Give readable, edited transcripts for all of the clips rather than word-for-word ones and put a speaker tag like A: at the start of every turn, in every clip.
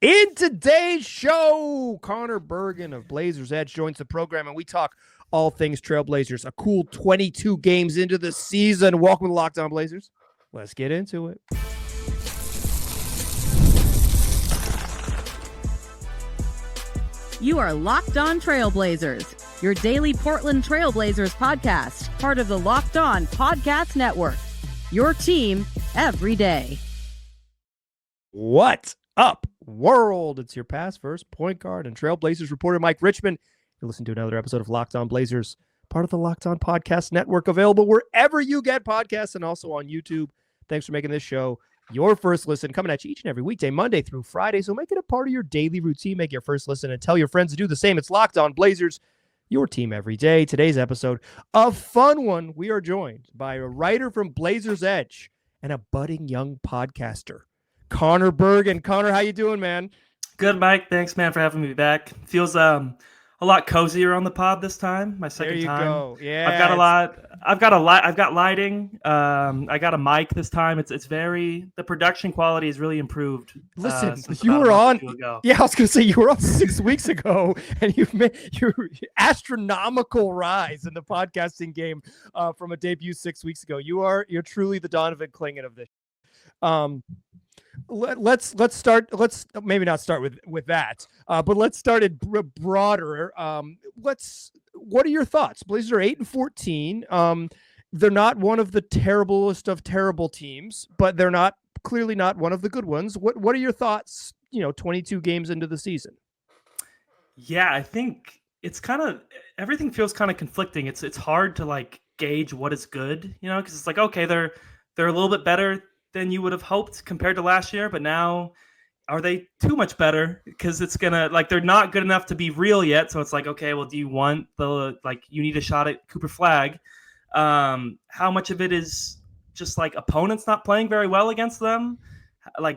A: In today's show, Conor Bergin of Blazers Edge joins the program, and we talk all things Trailblazers. A cool 22 games into the season. Welcome to Locked On Blazers. Let's get into it.
B: You are Locked On Trailblazers, your daily Portland Trailblazers podcast, part of the Locked On Podcast Network. Your team every day.
A: What up, world? It's your past first point guard and Trailblazers reporter Mike Richmond. You listen to another episode of Locked On Blazers, part of the Locked On Podcast Network, available wherever you get podcasts and also on YouTube. Thanks for making this show your first listen, coming at you each and every weekday, Monday through Friday. So make it a part of your daily routine. Make your first listen and tell your friends to do the same. It's Locked On Blazers, your team every day. Today's episode, a fun one. We are joined by a writer from Blazers Edge and a budding young podcaster, Conor Bergin. Conor, how you doing, man?
C: Good, Mike. Thanks, man, for having me back. Feels a lot cozier on the pod this time. My second time. There you
A: go. Yeah,
C: I've got lighting. I got a mic this time. The production quality has really improved.
A: Listen, you were on. Yeah, I was gonna say you were on 6 weeks ago, and you've made your astronomical rise in the podcasting game from a debut 6 weeks ago. You're truly the Donovan Clingan of this. Let's start. Let's maybe not start with that, but let's start it broader. What are your thoughts? Blazers are 8-14. They're not one of the terriblest of terrible teams, but they're clearly not one of the good ones. What are your thoughts? 22 games into the season.
C: Yeah, I think it's everything feels kind of conflicting. It's hard to gauge what is good, because it's okay, they're a little bit better than you would have hoped compared to last year, but now are they too much better? Because it's gonna they're not good enough to be real yet. So it's okay, well, do you want you need a shot at Cooper Flag? How much of it is just opponents not playing very well against them?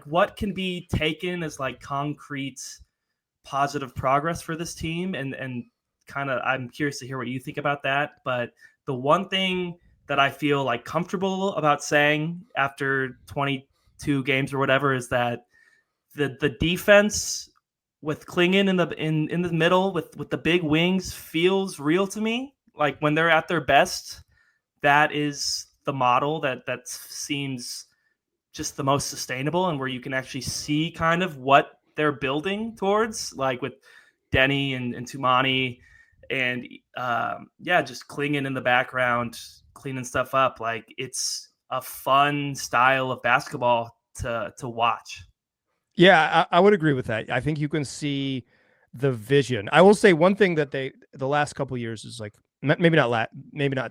C: What can be taken as concrete positive progress for this team? And kind of, I'm curious to hear what you think about that. But the one thing that I feel comfortable about saying after 22 games or whatever is that the defense with Clingan in the middle with the big wings feels real to me. When they're at their best, that is the model that seems just the most sustainable and where you can actually see kind of what they're building towards, with Denny and Tumani and just Clingan in the background, cleaning stuff up. It's a fun style of basketball to watch.
A: Yeah, I would agree with that. I think you can see the vision. I will say one thing that the last couple of years is maybe not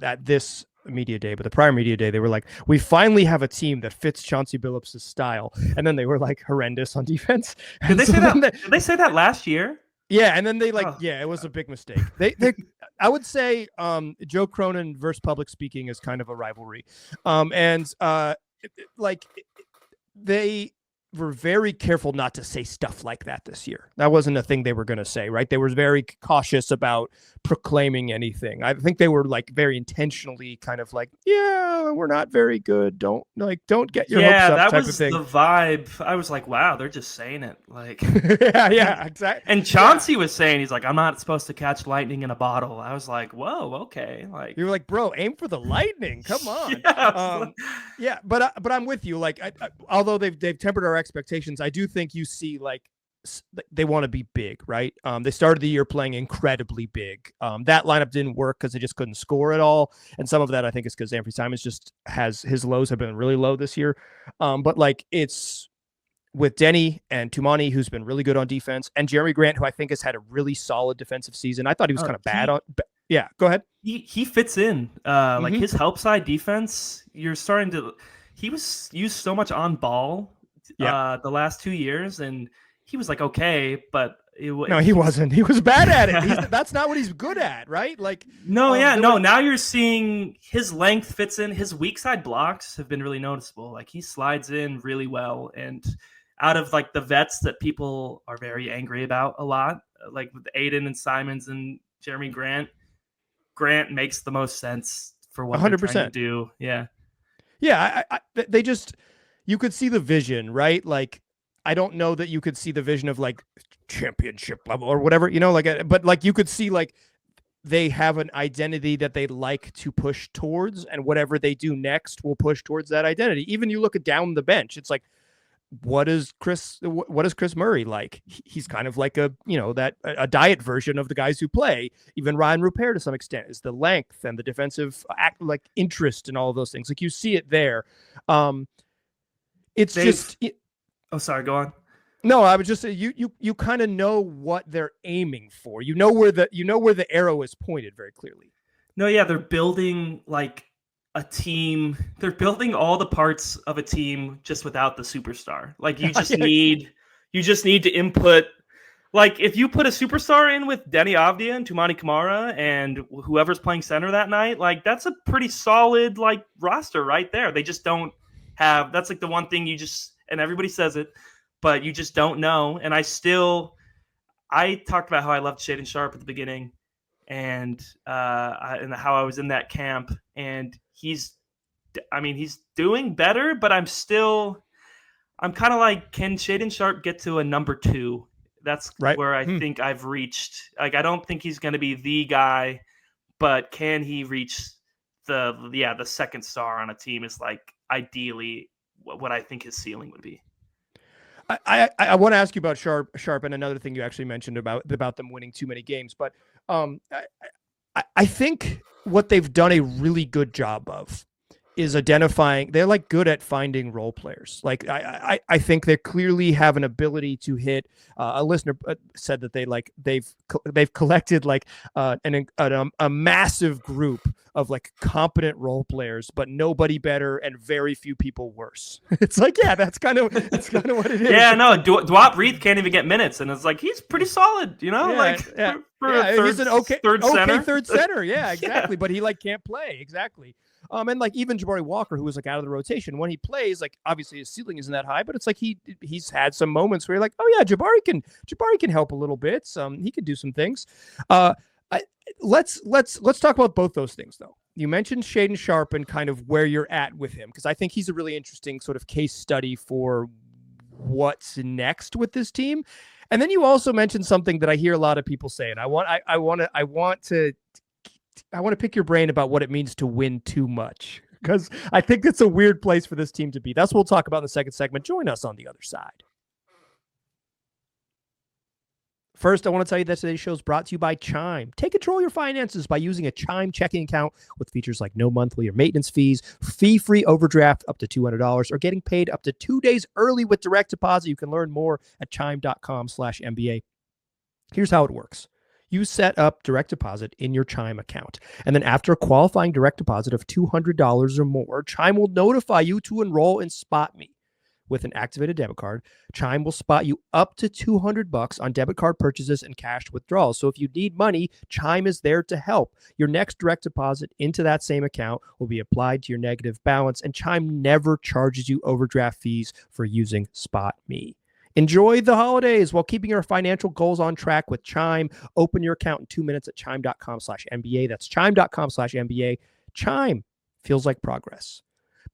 A: at this media day, but the prior media day, they were we finally have a team that fits Chauncey Billups' style. And then they were horrendous on defense.
C: Did they say that? Did they say that last year?
A: Yeah, and then they it was a big mistake. They I would say Joe Cronin versus Public Speaking is kind of a rivalry. They were very careful not to say stuff like that this year. That wasn't a thing they were going to say, right? They were very cautious about proclaiming anything. I think they were very intentionally kind of yeah, we're not very good. Don't get your hopes up.
C: That
A: type
C: was
A: of thing.
C: the vibe. I was wow, they're just saying it.
A: yeah, exactly.
C: And Chauncey was saying, he's I'm not supposed to catch lightning in a bottle. I was whoa, okay.
A: You were bro, aim for the lightning. Come on.
C: Yeah,
A: but I'm with you. Although they've tempered our expectations, I do think you see they want to be big, right? They started the year playing incredibly big. That lineup didn't work because they just couldn't score at all, and some of that I think is because Anthony Simons just his lows have been really low this year. But it's with Denny and Tumani, who's been really good on defense, and Jeremy Grant, who I think has had a really solid defensive season. I thought he was kind of bad on. Yeah, go ahead.
C: He fits in. His help side defense. He was used so much on ball. The last 2 years, and he was okay, but
A: no, he wasn't. He was bad at it. That's not what he's good at, right?
C: Now you're seeing his length fits in. His weak side blocks have been really noticeable. He slides in really well, and out of the vets that people are very angry about a lot, with Aiden and Simons and Jeremy Grant makes the most sense for what 100%. They're trying to do. Yeah.
A: Yeah, they just, you could see the vision, right? I don't know that you could see the vision of like championship level or whatever, but like you could see like they have an identity that they like to push towards, and whatever they do next will push towards that identity. Even you look at down the bench, it's like, what is Chris Murray like? He's kind of like a diet version of the guys who play. Even Ryan Rupert to some extent is the length and the defensive interest and all of those things. Like you see it there.
C: Sorry, go on.
A: No, I would just say you kind of know what they're aiming for. You know where the arrow is pointed very clearly.
C: No, yeah, they're building like a team. They're building all the parts of a team just without the superstar. Like you just need to input. Like if you put a superstar in with Denny Avdia and Toumani Camara and whoever's playing center that night, like that's a pretty solid like roster right there. They just don't have. That's like the one thing and everybody says it, but you just don't know. And I talked about how I loved Shaedon Sharpe at the beginning, and how I was in that camp, and he's doing better, but I'm kind of like, can Shaedon Sharpe get to a number 2? That's right. Where I think I've reached. Like, I don't think he's going to be the guy, but can he reach the second star on a team is like ideally what I think his ceiling would be.
A: I want to ask you about Sharpe and another thing you actually mentioned about them winning too many games, but I think what they've done a really good job of is identifying. They're like good at finding role players. Like I think they clearly have an ability to hit. A listener said that they've collected like a massive group of like competent role players, but nobody better and very few people worse. It's like, yeah, that's kind of what it is.
C: Yeah, no, Dwap Reith can't even get minutes, and it's like he's pretty solid,
A: he's an third center. Yeah, exactly. But he like can't play exactly. And like even Jabari Walker, who was like out of the rotation, when he plays, like obviously his ceiling isn't that high, but it's like he's had some moments where you're like, oh yeah, Jabari can help a little bit. He can do some things. Let's talk about both those things though. You mentioned Shaedon Sharpe and kind of where you're at with him, because I think he's a really interesting sort of case study for what's next with this team. And then you also mentioned something that I hear a lot of people say, and I want to pick your brain about what it means to win too much, because I think it's a weird place for this team to be. That's what we'll talk about in the second segment. Join us on the other side. First, I want to tell you that today's show is brought to you by Chime. Take control of your finances by using a Chime checking account with features like no monthly or maintenance fees, fee-free overdraft up to $200, or getting paid up to 2 days early with direct deposit. You can learn more at chime.com/MBA. Here's how it works. You set up direct deposit in your Chime account, and then after a qualifying direct deposit of $200 or more, Chime will notify you to enroll in SpotMe. With an activated debit card, Chime will spot you up to $200 on debit card purchases and cash withdrawals. So if you need money, Chime is there to help. Your next direct deposit into that same account will be applied to your negative balance, and Chime never charges you overdraft fees for using SpotMe. Enjoy the holidays while keeping your financial goals on track with Chime. Open your account in 2 minutes at chime.com/MBA. That's chime.com/MBA. Chime feels like progress.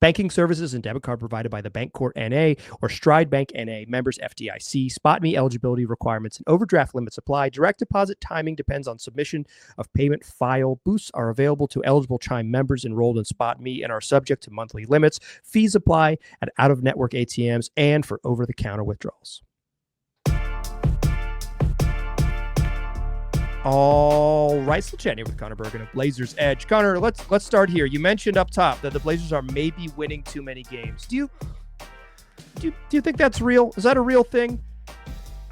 A: Banking services and debit card provided by the Bancorp NA or Stride Bank NA, members FDIC. SpotMe eligibility requirements and overdraft limits apply. Direct deposit timing depends on submission of payment file. Boosts are available to eligible Chime members enrolled in SpotMe and are subject to monthly limits. Fees apply at out-of-network ATMs and for over-the-counter withdrawals. All right, so chatting with Conor Bergin of Blazers Edge. Conor, let's start here. You mentioned up top that the Blazers are maybe winning too many games. Do you think that's real? Is that a real thing?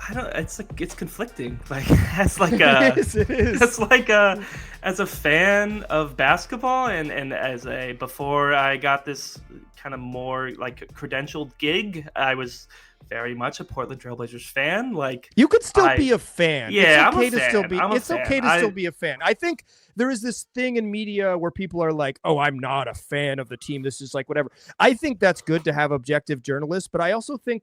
C: I don't. It's conflicting. Like as like a it is. It's like as a fan of basketball and as a before I got this kind of more like credentialed gig, I was very much a Portland Trailblazers fan. Like
A: you could still be a fan.
C: Yeah,
A: it's okay to still be. It's okay to still be a fan. I think there is this thing in media where people are like, "Oh, I'm not a fan of the team. This is like whatever." I think that's good to have objective journalists, but I also think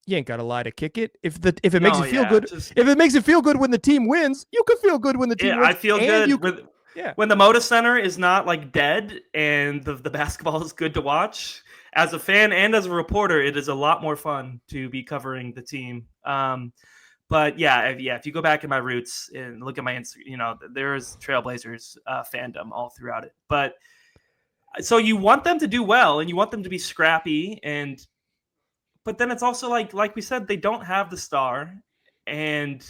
A: you ain't got to lie to kick it. If it makes you feel good, if it makes it feel good when the team wins, you can feel good when the team wins.
C: I feel good when the Moda Center is not like dead and the basketball is good to watch. as a fan and as a reporter, it is a lot more fun to be covering the team. But if you go back in my roots and look at my Instagram, there is Trailblazers fandom all throughout it. But so you want them to do well and you want them to be scrappy, but then it's also like we said, they don't have the star, and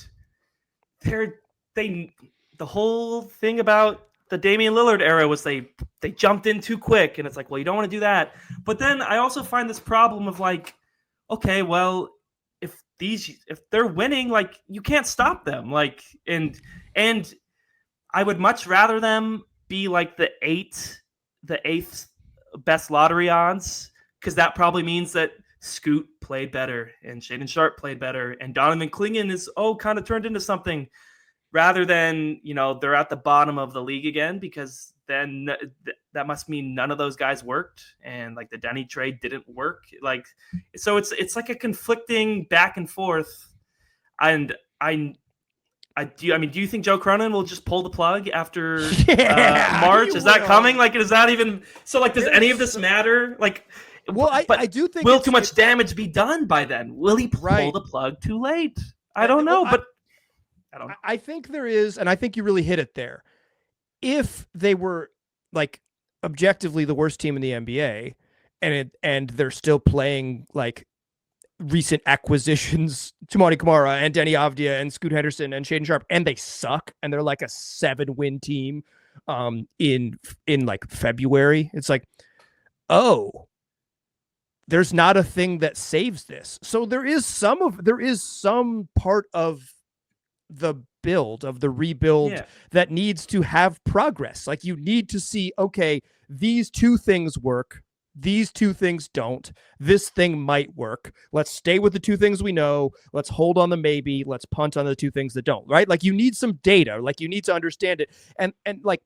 C: the whole thing about the Damian Lillard era was they jumped in too quick, and it's like, well, you don't want to do that. But then I also find this problem of like, okay, well, if they're winning, like, you can't stop them. Like, and I would much rather them be like the eighth best lottery odds, because that probably means that Scoot played better and Shaedon Sharpe played better and Donovan Clingan is kind of turned into something, rather than they're at the bottom of the league again, because then that must mean none of those guys worked, and like the Denny trade didn't work. Like, so it's like a conflicting back and forth. And do you think Joe Cronin will just pull the plug after March? Is that coming? Like, is that even so? Like, does any of this matter? Like,
A: well, I do think
C: will too much damage be done by then? Will he pull the plug too late? I don't know, but I don't know.
A: I think there is, and I think you really hit it there. If they were like objectively the worst team in the NBA, and they're still playing like recent acquisitions, Toumani Camara and Denny Avdia and Scoot Henderson and Shaedon Sharpe, and they suck, and they're like a 7-win team in like February, it's like, oh, there's not a thing that saves this. So there is some part of the rebuild that needs to have progress. Like, you need to see, okay, these two things work, these two things don't, this thing might work, let's stay with the two things we know, let's hold on the maybe, let's punt on the two things that don't, right? Like, you need some data, like, you need to understand it. And like,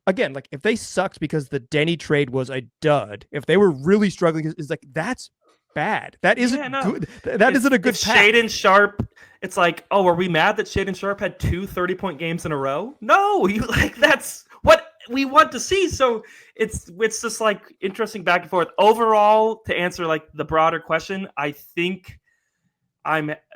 A: again, like, if they sucked because the Denny trade was a dud, if they were really struggling, it's like, that's bad. That isn't good. That isn't a good path.
C: Shaedon Sharpe, it's like, oh, are we mad that Shaedon Sharpe had 2 30-point games in a row? No, that's what we want to see. So it's just like interesting back and forth. Overall, to answer like the broader question, I think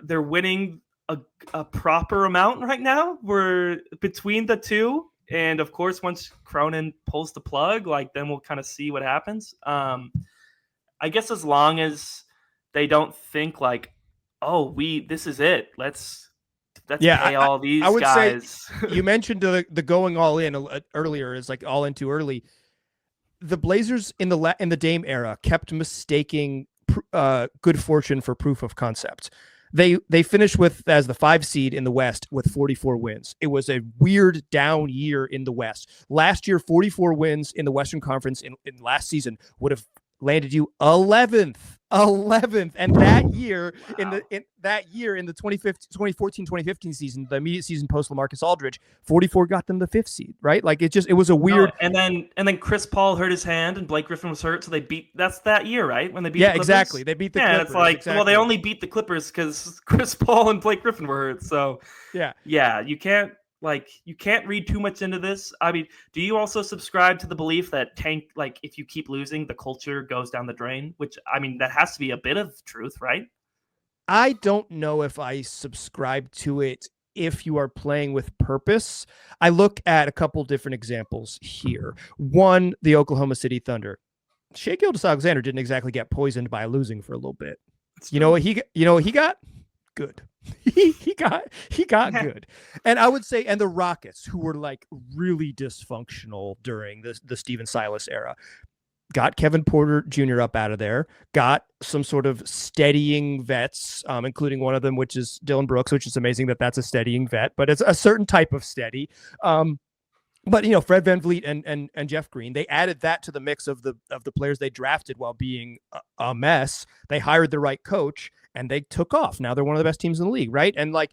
C: they're winning a proper amount right now. We're between the two. And of course, once Cronin pulls the plug, like, then we'll kind of see what happens. I guess as long as they don't think like, oh, this is it. Let's pay all these guys. I would
A: say, you mentioned the going all in earlier, is like all in too early. The Blazers in the Dame era kept mistaking good fortune for proof of concept. They finished as the 5 seed in the West with 44 wins. It was a weird down year in the West. Last year, 44 wins in the Western Conference in last season would have landed you 11th. And that year, wow. in the 2014-2015 season, the immediate season post LaMarcus Aldridge, 44 got them the 5th seed, right? Like, it was a weird.
C: And then Chris Paul hurt his hand and Blake Griffin was hurt, so that's that year, right? When they beat the Clippers?
A: Exactly. They beat the Clippers.
C: It's like,
A: exactly.
C: Well, they only beat the Clippers because Chris Paul and Blake Griffin were hurt. So yeah, you can't read too much into this. I mean, do you also subscribe to the belief that if you keep losing, the culture goes down the drain? Which, I mean, that has to be a bit of truth, right?
A: I don't know if I subscribe to it if you are playing with purpose. I look at a couple different examples here. One, the Oklahoma City Thunder. Shai Gilgeous-Alexander didn't exactly get poisoned by losing for a little bit. You know what he got? Good. he got good. And I would say, and the Rockets, who were like really dysfunctional during the Steven Silas era, got Kevin Porter Jr. up out of there, got some sort of steadying vets, including one of them, which is Dylan Brooks, which is amazing that that's a steadying vet, but it's a certain type of steady. But Fred VanVleet and Jeff Green, they added that to the mix of the players they drafted while being a mess. They hired the right coach and they took off. Now they're one of the best teams in the league, right? And like,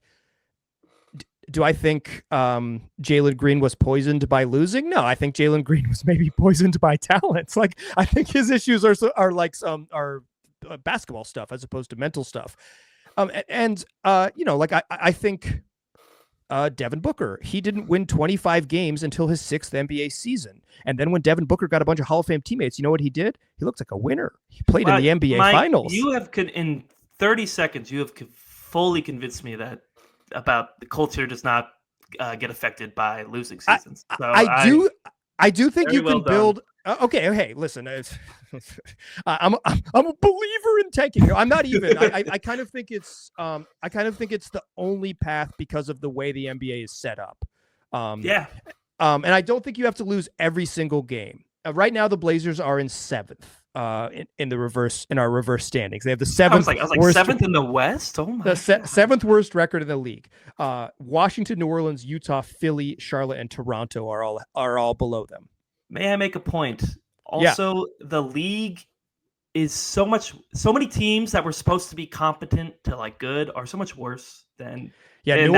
A: do I think Jalen Green was poisoned by losing? No, I think Jalen Green was maybe poisoned by talents. Like, I think his issues are basketball stuff as opposed to mental stuff. I think Devin Booker. He didn't win 25 games until his 6th NBA season. And then when Devin Booker got a bunch of Hall of Fame teammates, you know what he did? He looked like a winner. He played in the NBA Finals.
C: You have in 30 seconds, you have fully convinced me that about the culture does not get affected by losing seasons.
A: I do think you can build. Okay, hey, listen, I'm a believer in tanking. I'm not even. I kind of think it's the only path because of the way the NBA is set up. And I don't think you have to lose every single game. Right now, the Blazers are in 7th. In our reverse standings, they have the 7th.
C: I was like 7th in the West. Oh my!
A: The 7th worst record in the league. Washington, New Orleans, Utah, Philly, Charlotte, and Toronto are all below them.
C: May I make a point? Also, the league is so many teams that were supposed to be competent to like good are so much worse than.
A: Yeah, New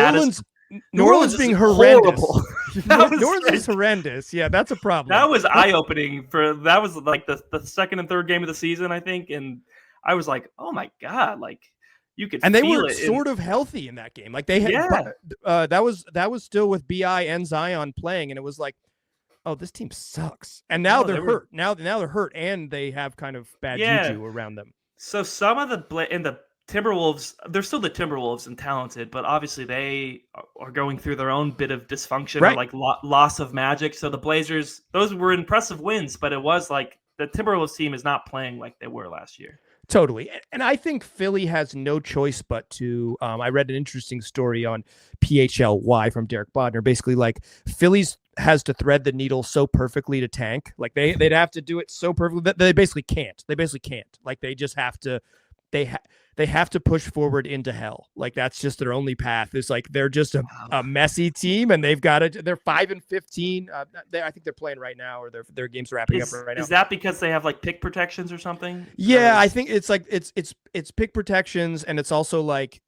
A: Orleans being horrendous. New Orleans is horrendous. Yeah, that's a problem.
C: That was eye-opening. That was like the second and third game of the season, I think, and I was like, oh my god, like you could.
A: And they
C: feel
A: were sort of healthy in that game. Like they had, that was still with BI and Zion playing, and it was like, oh, this team sucks. And now they're hurt. Now they're hurt, and they have kind of bad juju around them.
C: So some of the Timberwolves, they're still the Timberwolves and talented, but obviously they are going through their own bit of dysfunction or like loss of magic. So the Blazers, those were impressive wins, but it was like the Timberwolves team is not playing like they were last year.
A: Totally. And I think Philly has no choice but to, I read an interesting story on PHLY from Derek Bodner. Basically, like Philly's has to thread the needle so perfectly to tank. Like they'd have to do it so perfectly that they basically can't. Like they just have to, they have to push forward into hell. Like that's just their only path. It's like they're just a messy team, and they've got it. They're 5-15. I think they're playing right now, or their game's wrapping up right now.
C: Is that because they have like pick protections or something?
A: Yeah, I think it's like it's pick protections, and it's also like,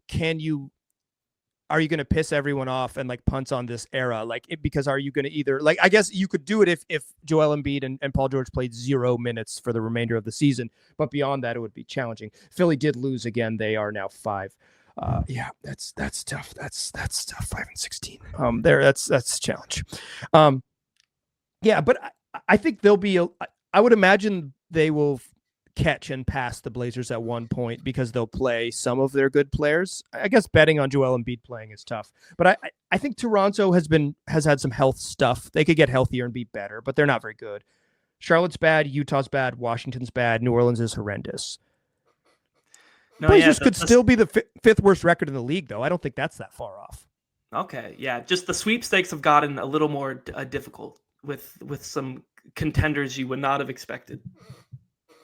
A: are you going to piss everyone off and like punts on this era? Like, because are you going to either like, I guess you could do it if Joel Embiid and Paul George played 0 minutes for the remainder of the season, but beyond that, it would be challenging. Philly did lose again. They are now 5. Yeah, that's tough. That's tough. 5-16. That's a challenge. Yeah, but I think they'll be, I would imagine they will catch and pass the Blazers at one point because they'll play some of their good players. I guess betting on Joel Embiid playing is tough, but I think Toronto has had some health stuff. They could get healthier and be better, but they're not very good. Charlotte's bad, Utah's bad, Washington's bad, New Orleans is horrendous. Blazers could still be the 5th worst record in the league, though. I don't think that's that far off.
C: Okay, yeah, just the sweepstakes have gotten a little more difficult with some contenders you would not have expected.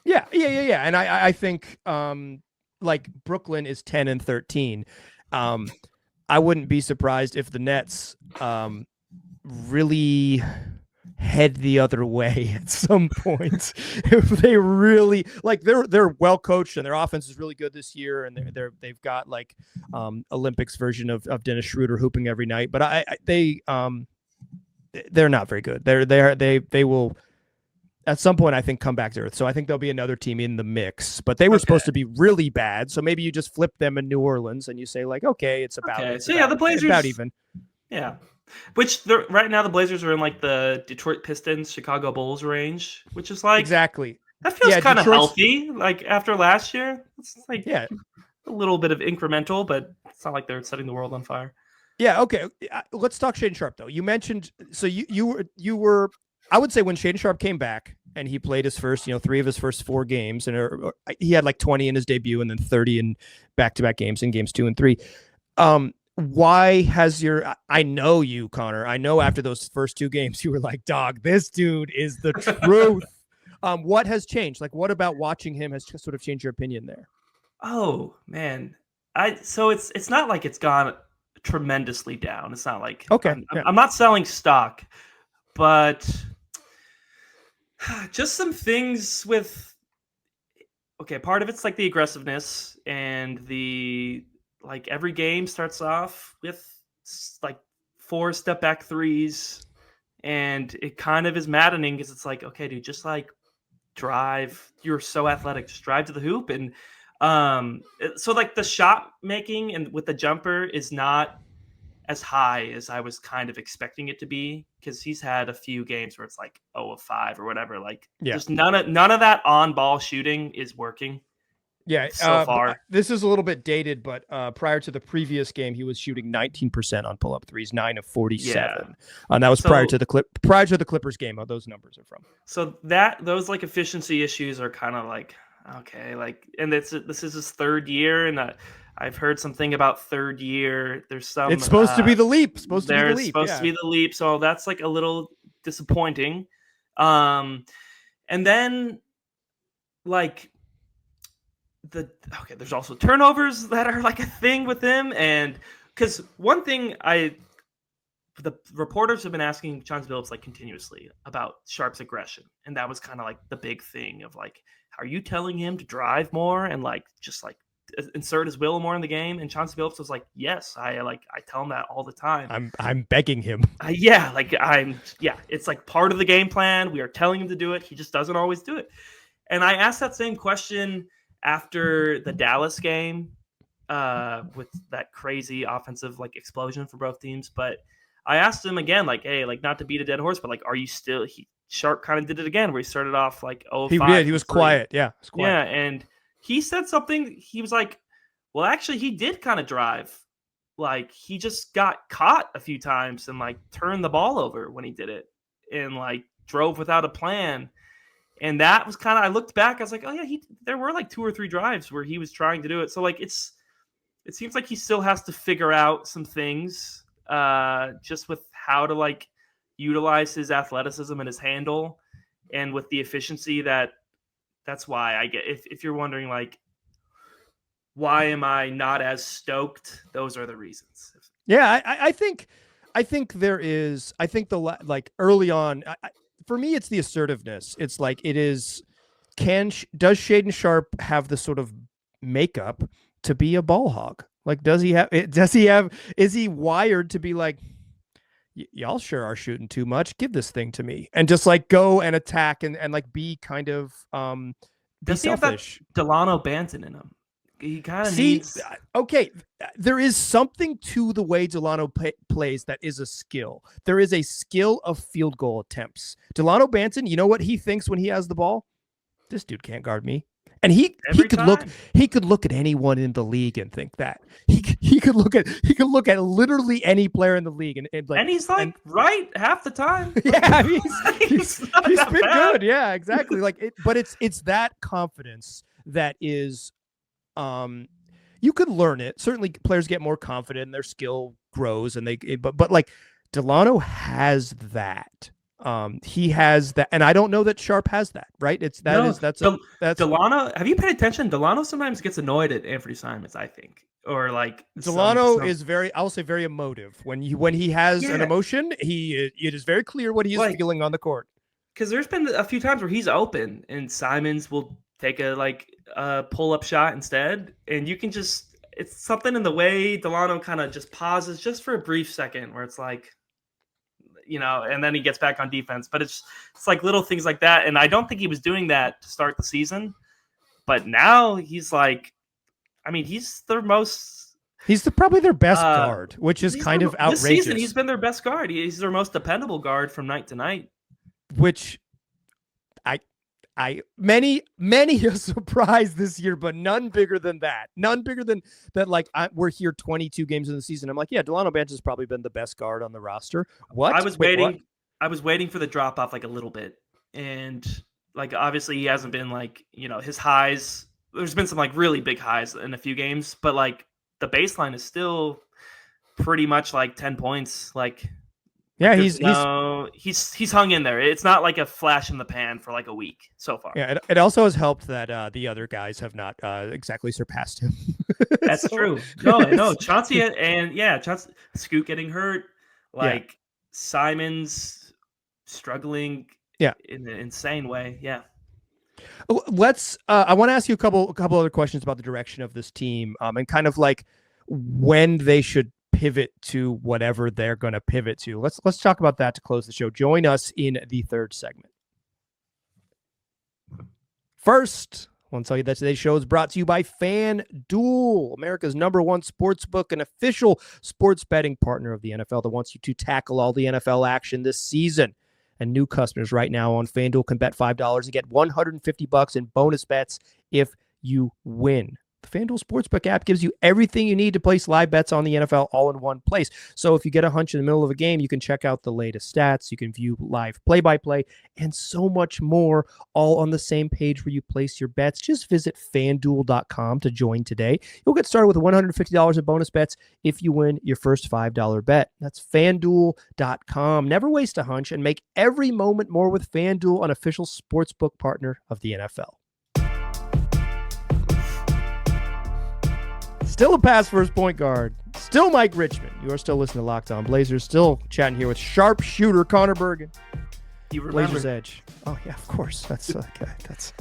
A: Yeah. And I think like Brooklyn is 10-13. I wouldn't be surprised if the Nets really head the other way at some point. If they really like, they're well coached and their offense is really good this year, and they've got like Olympics version of Dennis Schroeder hooping every night. But they're not very good. They will. At some point, I think, come back to earth. So I think there'll be another team in the mix, but they were supposed to be really bad. So maybe you just flip them in New Orleans and you say like, okay, it's about.
C: Okay. So the Blazers
A: about even.
C: Yeah, which right now the Blazers are in like the Detroit Pistons, Chicago Bulls range, which is like
A: exactly
C: that feels kind of healthy. Like after last year, it's like a little bit of incremental, but it's not like they're setting the world on fire.
A: Yeah. Okay. Let's talk Shaedon Sharpe though. You mentioned you were. I would say when Shaedon Sharpe came back and he played his first, 3 of his first 4 games, and he had like 20 in his debut and then 30 in back-to-back games in games 2 and 3. Why has I know you, Conor. I know after those first 2 games, you were like, dog, this dude is the truth. What has changed? Like, what about watching him has sort of changed your opinion there?
C: Oh man. So it's not like it's gone tremendously down. It's not like,
A: okay.
C: I'm not selling stock, but just some things with, part of it's like the aggressiveness and the, like every game starts off with like 4 step back threes, and it kind of is maddening because it's like, okay, dude, just like drive. You're so athletic, just drive to the hoop. And so like the shot making and with the jumper is not as high as I was kind of expecting it to be, because he's had a few games where it's like 0 of 5 or whatever. Like, just none of that on ball shooting is working.
A: Yeah,
C: so far.
A: This is a little bit dated, but prior to the previous game, he was shooting 19% on pull-up threes, 9 of 47.
C: Yeah.
A: And that was prior to the Clippers game. Those numbers are from.
C: So those like efficiency issues are kind of like, okay, like, and this is his third year, and I've heard something about third year. There's some.
A: It's supposed to be the leap. Supposed to be the
C: leap. So that's like a little disappointing. And then like. There's also turnovers that are like a thing with him, and because one thing the reporters have been asking Chance Billups like continuously about Sharpe's aggression, and that was kind of like the big thing of like, are you telling him to drive more and like just like insert his will more in the game? And Chance Billups was like, yes, I tell him that all the time.
A: I'm begging him.
C: It's like part of the game plan. We are telling him to do it. He just doesn't always do it. And I asked that same question after the Dallas game, with that crazy offensive like explosion for both teams. But I asked him again, like, hey, like, not to beat a dead horse, but like, are you still? Sharpe kind of did it again, where he started off like 0-5.
A: He did. He was quiet. Yeah, he was quiet.
C: Yeah, and he said something. He was like, well, actually, he did kind of drive. Like, he just got caught a few times and like turned the ball over when he did it, and like drove without a plan. And that was kind of, I looked back, I was like, oh yeah, there were like 2 or 3 drives where he was trying to do it. So like, it seems like he still has to figure out some things, just with how to like utilize his athleticism and his handle, and with the efficiency that's why I get, if you're wondering like, why am I not as stoked? Those are the reasons.
A: Yeah. I think there is, like early on, for me, it's the assertiveness. It's like, does Shaedon Sharpe have the sort of makeup to be a ball hog? Like, is he wired to be like, y'all sure are shooting too much. Give this thing to me, and just like go and attack and like be kind of
C: does he have that Delano Banton in him? He kind of needs.
A: Okay, there is something to the way Delano plays that is a skill. There is a skill of field goal attempts. Delano Banton, you know what he thinks when he has the ball? This dude can't guard me. And he could look at anyone in the league and think that. He could look at literally any player in the league and
C: he's like right half the time.
A: Yeah, he's been good. Yeah, exactly. But it's that confidence that is. You could learn it. Certainly players get more confident and their skill grows, and but like Delano has that. He has that, and I don't know that Sharpe has that, right? That's
C: Delano. Have you paid attention? Delano sometimes gets annoyed at Anthony Simons, I think. Or like
A: Delano is I'll say very emotive. When he has an emotion, it is very clear what he is feeling on the court.
C: Because there's been a few times where he's open and Simons will take a pull-up shot instead, and you can just, it's something in the way Delano kind of just pauses just for a brief second where it's like, and then he gets back on defense. But it's like little things like that, and I don't think he was doing that to start the season, but now he's like, I mean, he's probably their best guard, which is kind of outrageous. This season, he's been their best guard. He's their most dependable guard from night to night.
A: Which many are surprised this year, but none bigger than that. None bigger than that. Like, we're here 22 games in the season. I'm like, yeah, Delano Banton has probably been the best guard on the roster. What?
C: I was waiting for the drop off like a little bit, and like obviously he hasn't been like his highs. There's been some like really big highs in a few games, but like the baseline is still pretty much like 10 points. Like. Yeah, he's hung in there. It's not like a flash in the pan for like a week so far.
A: Yeah, it also has helped that the other guys have not exactly surpassed him.
C: That's true. No, Chauncey Scoot getting hurt, Simons struggling, in an insane way. Yeah.
A: Let's. I want to ask you a couple other questions about the direction of this team, and kind of like when they should pivot to whatever they're going to pivot to. Let's talk about that to close the show. Join us in the third segment. First, want to tell you that today's show is brought to you by FanDuel, America's #1 sportsbook and official sports betting partner of the NFL that wants you to tackle all the NFL action this season. And new customers right now on FanDuel can bet $5 and get $150 in bonus bets if you win. The FanDuel Sportsbook app gives you everything you need to place live bets on the NFL all in one place. So if you get a hunch in the middle of a game, you can check out the latest stats, you can view live play-by-play, and so much more, all on the same page where you place your bets. Just visit FanDuel.com to join today. You'll get started with $150 in bonus bets if you win your first $5 bet. That's FanDuel.com. Never waste a hunch and make every moment more with FanDuel, an official sportsbook partner of the NFL. Still a pass first point guard. Still Mike Richmond. You are still listening to Locked On Blazers. Still chatting here with sharpshooter Conor Bergin.
C: You remember.
A: Blazers Edge. Oh yeah, of course. That's okay. That's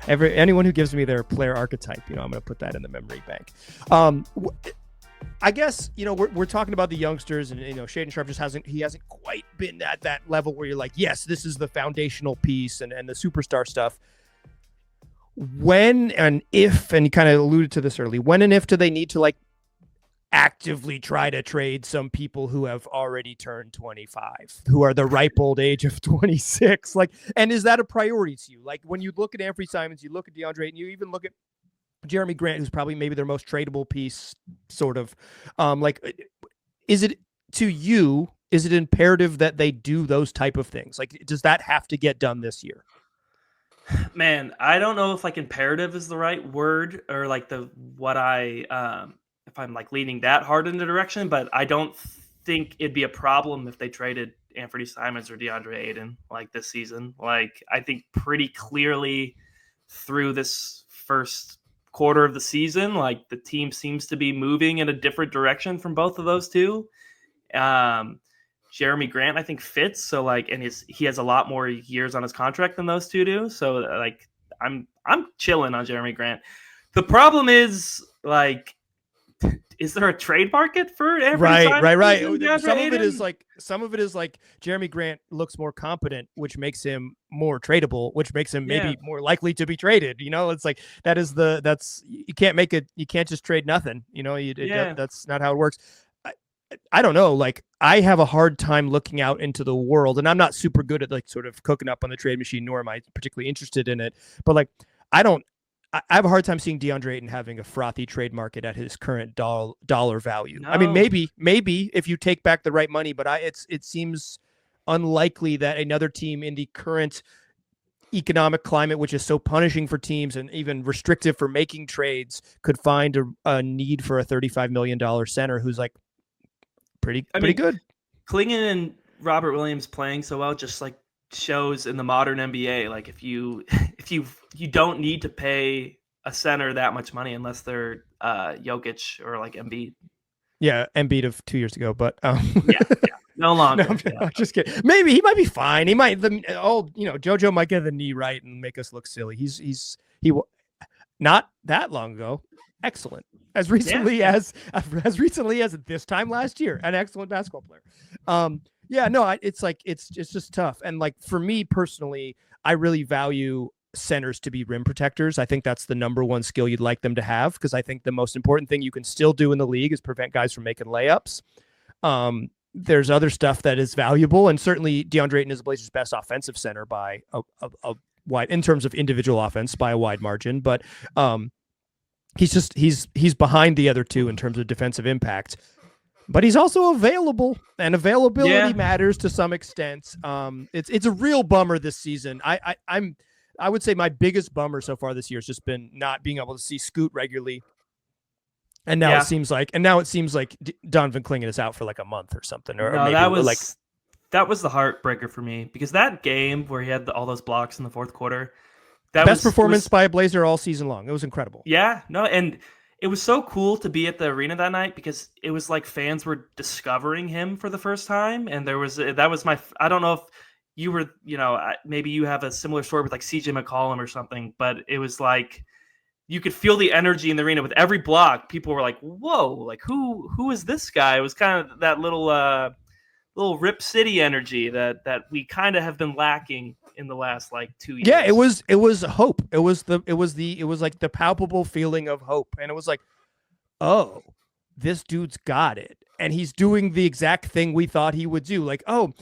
A: anyone who gives me their player archetype. I'm going to put that in the memory bank. I guess we're talking about the youngsters, and Shaedon Sharpe just hasn't quite been at that level where you're like, yes, this is the foundational piece and the superstar stuff. When and if, and you kind of alluded to this early, when and if do they need to actively try to trade some people who have already turned 25, who are the ripe old age of 26? And is that a priority to you? When you look at Anthony Simons, you look at DeAndre, and you even look at Jeremy Grant, who's probably maybe their most tradable piece, sort of. Is it to you? Is it imperative that they do those type of things? Does that have to get done this year?
C: Man, I don't know if imperative is the right word, or if I'm leaning that hard in the direction, but I don't think it'd be a problem if they traded Anthony Simons or DeAndre Ayton this season. I think pretty clearly through this first quarter of the season, the team seems to be moving in a different direction from both of those two. Jeremy Grant, I think, fits. So and he has a lot more years on his contract than those two do. So I'm chilling on Jeremy Grant. The problem is is there a trade market for every
A: right?
C: Some
A: of it is Jeremy Grant looks more competent, which makes him more tradable, which makes him maybe more likely to be traded. It's you can't just trade nothing. That's not how it works. I don't know. I have a hard time looking out into the world, and I'm not super good at sort of cooking up on the trade machine, nor am I particularly interested in it. But I have a hard time seeing DeAndre Ayton having a frothy trade market at his current dollar value. No. I mean, maybe if you take back the right money, but it seems unlikely that another team in the current economic climate, which is so punishing for teams and even restrictive for making trades, could find a need for a $35 million center who's pretty good.
C: Clingan and Robert Williams playing so well just shows in the modern NBA, if you don't need to pay a center that much money unless they're Jokic or Embiid.
A: Yeah, Embiid of 2 years ago, but
C: no longer.
A: No, I'm just kidding. Maybe he might be fine. He might JoJo might get the knee right and make us look silly. He not that long ago. Excellent. As recently as this time last year, an excellent basketball player. It's just tough. And for me personally, I really value centers to be rim protectors. I think that's the #1 skill you'd like them to have, because I think the most important thing you can still do in the league is prevent guys from making layups. There's other stuff that is valuable, and certainly DeAndre Ayton is the Blazers' best offensive center by a wide, in terms of individual offense, by a wide margin. But he's behind the other two in terms of defensive impact, but he's also available, and availability matters to some extent. It's a real bummer this season. I would say my biggest bummer so far this year has just been not being able to see Scoot regularly. And now it seems like Donovan Clingan is out for a month or something. Or maybe
C: that was the heartbreaker for me, because that game where he had all those blocks in the fourth quarter,
A: best performance by a Blazer all season long. It was incredible.
C: Yeah, no, and it was so cool to be at the arena that night, because it was fans were discovering him for the first time, and I don't know if you were, maybe you have a similar story with CJ McCollum or something, but it was you could feel the energy in the arena with every block. People were whoa, who is this guy? It was kind of that little little Rip City energy that we kind of have been lacking in the last like 2 years.
A: Yeah, it was hope. It was like the palpable feeling of hope. And it was like, oh, this dude's got it. And he's doing the exact thing we thought he would do. Like, oh,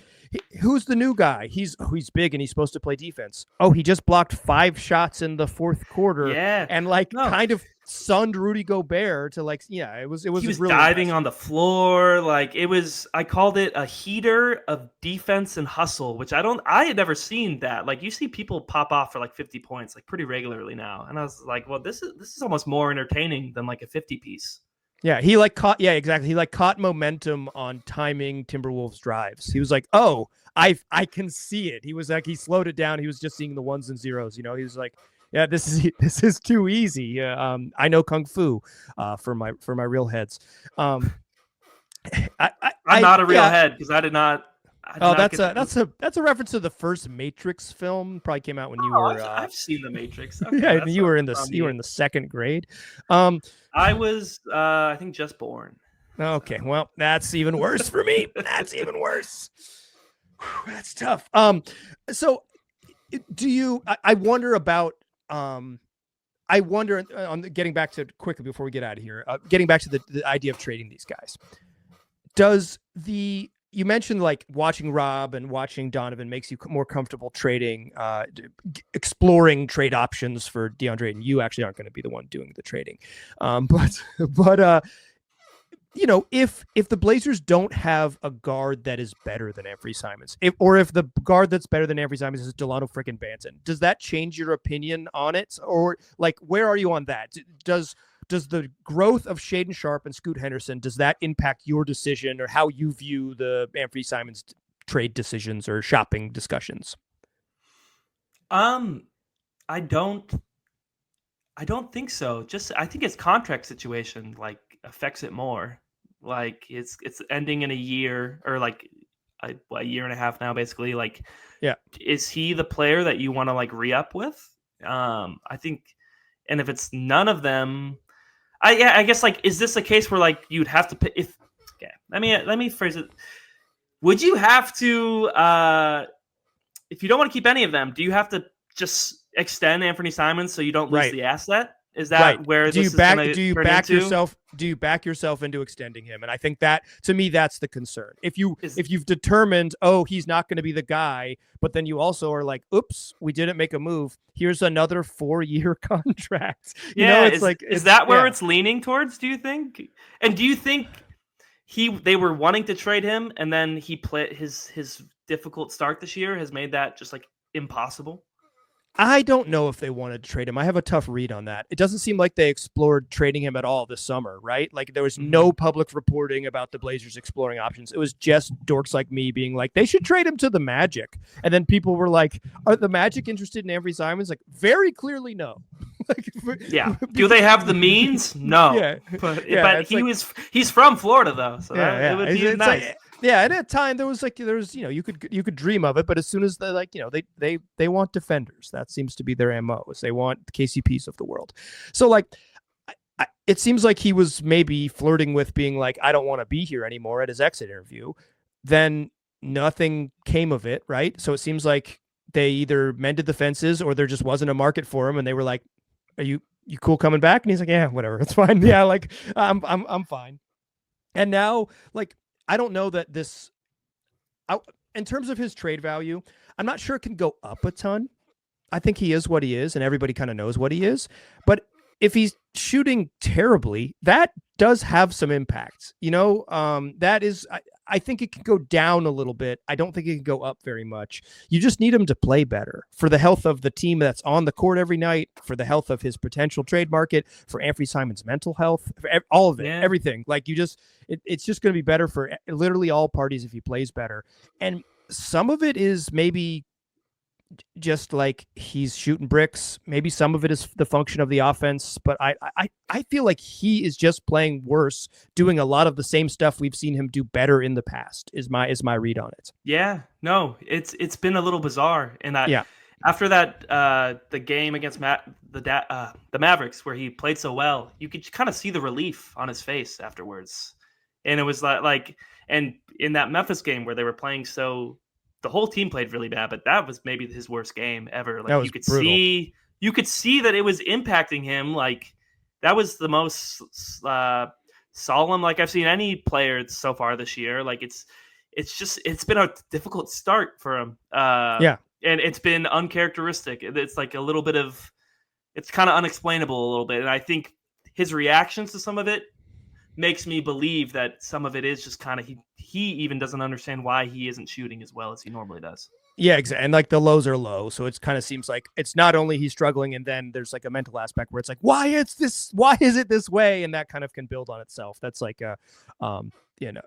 A: who's the new guy? He's big and he's supposed to play defense. Oh, he just blocked 5 shots in the fourth quarter.
C: Yeah.
A: And kind of sunned Rudy Gobert to it was
C: he was
A: really
C: diving
A: impressive.
C: on the floor. Like I called it a heater of defense and hustle, which I had never seen that. Like you see people pop off for like 50 points like pretty regularly now. And I was like, well, this is almost more entertaining than like a 50 piece.
A: Yeah, he exactly. He caught momentum on timing Timberwolves drives. He was like, "Oh, I can see it." He was like, he slowed it down. He was just seeing the ones and zeros. He was like, "Yeah, this is too easy." I know kung fu for my real heads. I'm
C: not a real head because I did not.
A: That's a reference to the first Matrix film. Probably came out when you were.
C: I've seen the Matrix. Okay,
A: yeah, you were in the 2nd grade.
C: I was, I think, just born.
A: Okay, well, that's even worse for me. That's even worse. Whew, that's tough. So do you? I wonder about. I wonder on getting back to quickly before we get out of here. Getting back to the idea of trading these guys. You mentioned like watching Rob and watching Donovan makes you more comfortable trading, exploring trade options for DeAndre, and you actually aren't going to be the one doing the trading. But if the Blazers don't have a guard that is better than Anthony Simons, if the guard that's better than Anthony Simons is Delano freaking Banton, does that change your opinion on it? Or like, where are you on that? Does the growth of Shaedon Sharpe and Scoot Henderson, does that impact your decision or how you view the Anthony Simons trade decisions or shopping discussions?
C: I don't think so. I think his contract situation like affects it more. Like it's ending in a year or like a year and a half now, basically. Like,
A: yeah, is
C: he the player that you want to like re-up with? I think, and if it's none of them. I guess like, is this a case where like you'd have to pick let me phrase it. Would you have to, if you don't want to keep any of them, do you have to just extend Anthony Simons so you don't lose the asset? Is that where do you back
A: yourself into extending him? And I think that to me, that's the concern. If you've determined, oh, he's not going to be the guy, but then you also are like, oops, we didn't make a move. Here's another 4-year contract. Is that where it's leaning towards? Do you think? And do you think they were wanting to trade him, and then he played his difficult start this year has made that just like impossible? I don't know if they wanted to trade him. I have a tough read on that. It doesn't seem like they explored trading him at all this summer, right? Like there was no public reporting about the Blazers exploring options. It was just dorks like me being like, they should trade him to the Magic. And then people were like, are the Magic interested in Anthony Simons? Like, very clearly no.
C: Yeah. Do they have the means? No.
A: Yeah.
C: But he's from Florida though. So it would be nice.
A: Yeah, at that time there was you could dream of it, but as soon as they want defenders, that seems to be their MO. Is they want the KCPs of the world. So like, it seems like he was maybe flirting with being like, I don't want to be here anymore at his exit interview. Then nothing came of it, right? So it seems like they either mended the fences or there just wasn't a market for him, and they were like, "Are you cool coming back?" And he's like, "Yeah, whatever, it's fine. Yeah, like I'm fine." And now like. I don't know that in terms of his trade value, I'm not sure it can go up a ton. I think he is what he is, and everybody kind of knows what he is. But if he's shooting terribly, that does have some impact. That is, I think it can go down a little bit. I don't think it can go up very much. You just need him to play better for the health of the team that's on the court every night, for the health of his potential trade market, for Anthony Simons' mental health, for all of it, everything. Like it's just going to be better for literally all parties if he plays better. And some of it is maybe just like he's shooting bricks. Maybe some of it is the function of the offense, but I feel like he is just playing worse, doing a lot of the same stuff we've seen him do better in the past. Is my read on it?
C: Yeah, no, it's been a little bizarre, and after that the game against the Mavericks where he played so well, you could kind of see the relief on his face afterwards. And it was and in that Memphis game where they were playing the whole team played really bad, but that was maybe his worst game ever. Like, you could see that it was impacting him. Like, that was the most solemn like I've seen any player so far this year. Like, it's been a difficult start for him. And it's been uncharacteristic. It's like a little bit of, it's kind of unexplainable a little bit. And I think his reactions to some of it makes me believe that some of it is just kind of, he even doesn't understand why he isn't shooting as well as he normally does.
A: Yeah, exactly. And like the lows are low. So it kind of seems like it's not only he's struggling, and then there's like a mental aspect where it's like, why is it this way? And that kind of can build on itself. That's like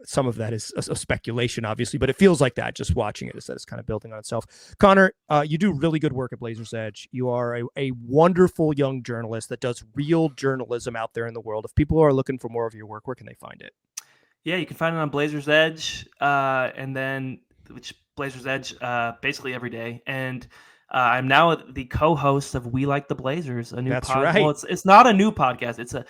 A: some of that is a speculation, obviously, but it feels like that just watching it is that it's kind of building on itself. Conor, you do really good work at Blazers Edge. You are a wonderful young journalist that does real journalism out there in the world. If people are looking for more of your work, where can they find it?
C: Yeah, you can find it on Blazers Edge, and then Blazers Edge basically every day. And I'm now the co-host of We Like the Blazers, a new podcast. Right. Well, it's not a new podcast. It's a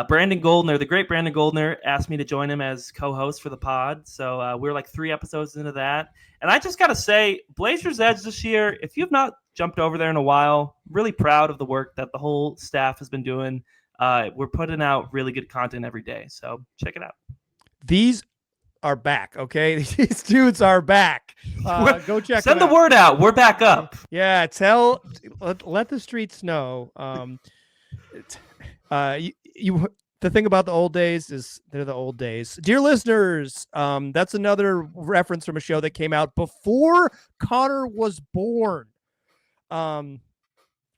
C: Brandon Goldner, the great Brandon Goldner, asked me to join him as co-host for the pod. So we're like 3 episodes into that. And I just got to say, Blazers Edge this year, if you've not jumped over there in a while, really proud of the work that the whole staff has been doing. We're putting out really good content every day. So check it out.
A: These are back, okay? These dudes are back. Go check.
C: Send the word out. We're back up.
A: Yeah, let the streets know. The thing about the old days is they're the old days. Dear listeners, that's another reference from a show that came out before Conor was born.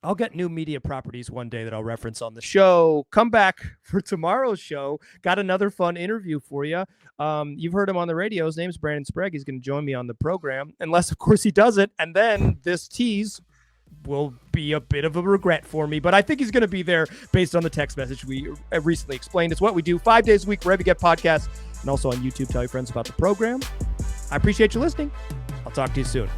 A: I'll get new media properties one day that I'll reference on the show. Come back for tomorrow's show. Got another fun interview for you. You've heard him on the radio. His name's Brandon Sprague. He's going to join me on the program, unless, of course, he doesn't. And then this tease will be a bit of a regret for me, but I think he's going to be there based on the text message we recently explained. It's what we do 5 days a week wherever you get podcasts, and also on YouTube. Tell your friends about the program. I appreciate you listening. I'll talk to you soon.